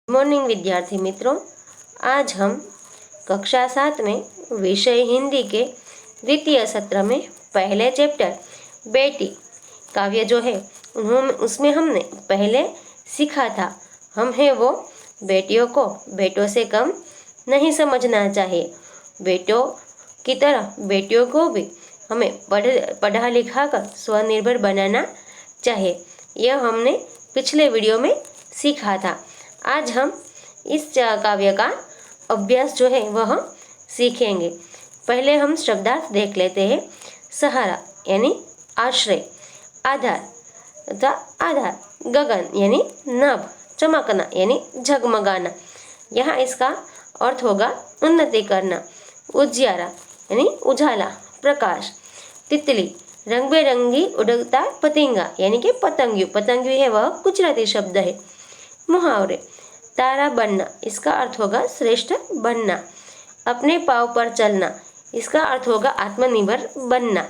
Morning विद्यार्थी मित्रों, आज हम कक्षा 7 में विषय हिंदी के द्वितीय सत्र में पहले चैप्टर बेटी काव्य जो है उसमें हमने पहले सीखा था हम है वो बेटियों को बेटों से कम नहीं समझना चाहिए। बेटों की तरह बेटियों को भी हमें पढ़ा लिखा कर स्वनिर्भर बनाना चाहिए। यह हमने पिछले वीडियो में सीखा था। आज हम इस काव्य का अभ्यास जो है वह सीखेंगे। पहले हम शब्दार्थ देख लेते हैं। सहारा यानी आश्रय, आधार तथा आधार, गगन यानी नभ, चमकना यानी झगमगाना, यहाँ इसका अर्थ होगा उन्नति करना। उजियारा यानी उजाला, प्रकाश। तितली रंग बेरंगी उड़ता पतंगा यानी कि पतंगियों, पतंगियों है वह गुजराती शब्द है। मुहावरे, तारा बनना इसका अर्थ होगा श्रेष्ठ बनना। अपने पाँव पर चलना इसका अर्थ होगा आत्मनिर्भर बनना।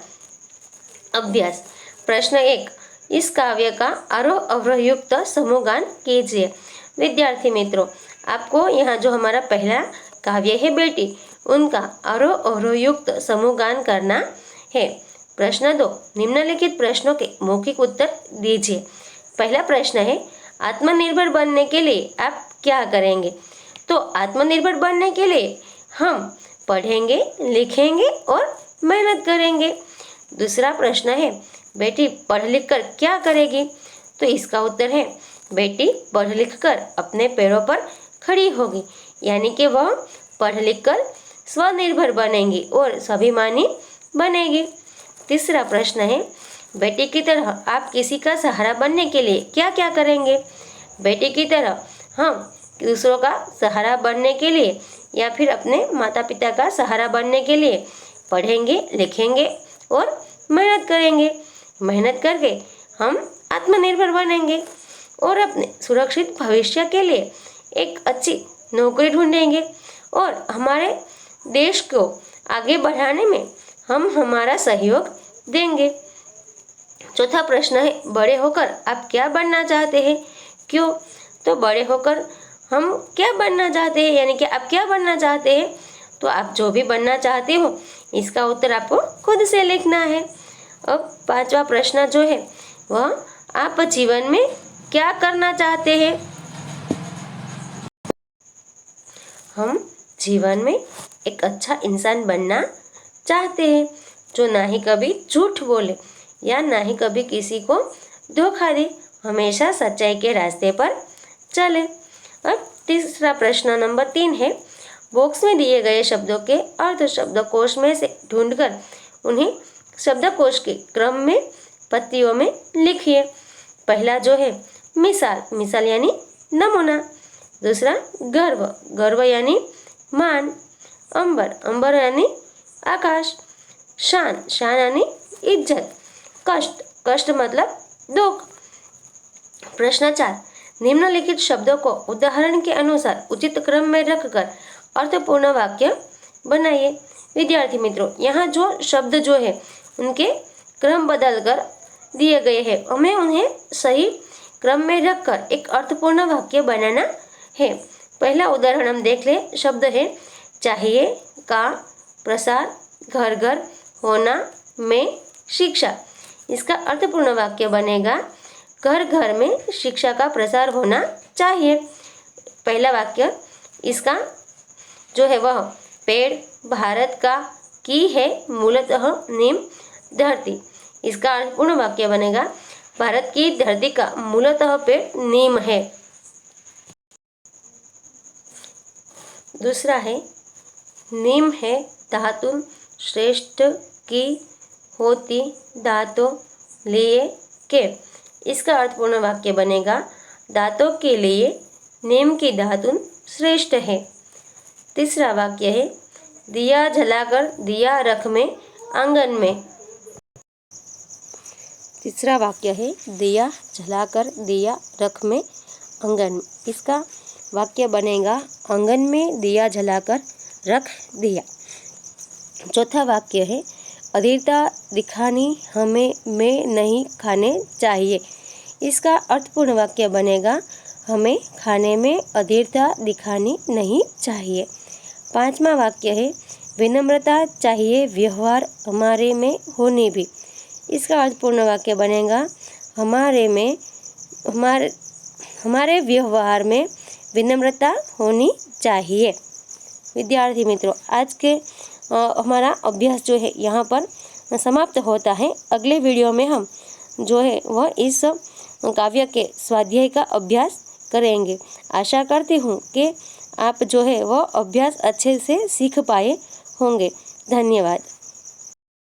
अभ्यास, प्रश्न 1, इस काव्य का आरोह अवरोह युक्त समूहगान कीजिए। विद्यार्थी मित्रों, आपको यहाँ जो हमारा पहला काव्य है बेटी, उनका आरोह अवरोह युक्त समूहगान करना है। प्रश्न 2, निम्नलिखित प्रश्नों के मौखिक उत्तर दीजिए। पहला प्रश्न है, आत्मनिर्भर बनने के लिए आप क्या करेंगे? तो आत्मनिर्भर बनने के लिए हम पढ़ेंगे, लिखेंगे और मेहनत करेंगे। दूसरा प्रश्न है, बेटी पढ़ लिख कर क्या करेगी? तो इसका उत्तर है, बेटी पढ़ लिख कर अपने पैरों पर खड़ी होगी, यानी कि वह पढ़ लिख कर स्वनिर्भर बनेगी और स्वाभिमानी बनेगी। तीसरा प्रश्न है, बेटी की तरह आप किसी का सहारा बनने के लिए क्या क्या करेंगे? बेटी की तरह हम दूसरों का सहारा बनने के लिए या फिर अपने माता पिता का सहारा बनने के लिए पढ़ेंगे, लिखेंगे और मेहनत करेंगे। मेहनत करके हम आत्मनिर्भर बनेंगे और अपने सुरक्षित भविष्य के लिए एक अच्छी नौकरी ढूंढेंगे और हमारे देश को आगे बढ़ाने में हम हमारा सहयोग देंगे। चौथा प्रश्न है, बड़े होकर आप क्या बनना चाहते हैं? क्यों? तो बड़े होकर हम क्या बनना चाहते हैं, यानी कि आप क्या बनना चाहते हैं? तो आप जो भी बनना चाहते हो इसका उत्तर आपको खुद से लिखना है। अब पांचवा प्रश्न जो है वह, आप जीवन में क्या करना चाहते हैं? हम जीवन में एक अच्छा इंसान बनना चाहते हैं, जो ना ही कभी झूठ बोले या ना ही कभी किसी को धोखा दे, हमेशा सच्चाई के रास्ते पर चले। अब तीसरा प्रश्न नंबर 3 है, बॉक्स में दिए गए शब्दों के अर्थ शब्दकोश में से ढूंढकर उन्हें शब्दकोश के क्रम में पत्तियों में लिखिए। पहला जो है मिसाल, मिसाल यानी नमूना। दूसरा गर्व, गर्व यानी मान। अंबर, अंबर यानी आकाश। शान, शान यानी इज्जत। कष्ट, कष्ट मतलब दुख। प्रश्न 4, निम्नलिखित शब्दों को उदाहरण के अनुसार उचित क्रम में रखकर अर्थपूर्ण वाक्य बनाइए। विद्यार्थी मित्रों, यहाँ जो शब्द जो है उनके क्रम बदलकर दिए गए हैं, हमें उन्हें सही क्रम में रखकर एक अर्थपूर्ण वाक्य बनाना है। पहला उदाहरण हम देख ले। शब्द है चाहिए, का, प्रसार, घर घर, होना, में, शिक्षा। इसका अर्थपूर्ण वाक्य बनेगा, घर घर में शिक्षा का प्रसार होना चाहिए। पहला वाक्य इसका जो है वह, पेड़ भारत का की है मूलतः नीम धरती। इसका अर्थपूर्ण वाक्य बनेगा, भारत की धरती का मूलतः पेड़ नीम है। दूसरा है, नीम है धातु श्रेष्ठ की होती दांतों लिए के। इसका अर्थपूर्ण वाक्य बनेगा, दांतों के लिए नीम की धातु श्रेष्ठ है। तीसरा वाक्य है, दिया जलाकर दिया रख में आंगन में। तीसरा वाक्य है, दिया जलाकर दिया रख में आंगन में। इसका वाक्य बनेगा, आंगन में दिया जलाकर रख दिया। चौथा वाक्य है, अधीरता दिखानी हमें में नहीं खाने चाहिए। इसका अर्थपूर्ण वाक्य बनेगा, हमें खाने में अधीरता दिखानी नहीं चाहिए। 5वां वाक्य है, विनम्रता चाहिए व्यवहार हमारे में होनी भी। इसका अर्थपूर्ण वाक्य बनेगा, हमारे व्यवहार में विनम्रता होनी चाहिए। विद्यार्थी मित्रों, आज के हमारा अभ्यास जो है यहाँ पर समाप्त होता है। अगले वीडियो में हम जो है वह इस काव्य के स्वाध्याय का अभ्यास करेंगे। आशा करती हूँ कि आप जो है वह अभ्यास अच्छे से सीख पाए होंगे। धन्यवाद।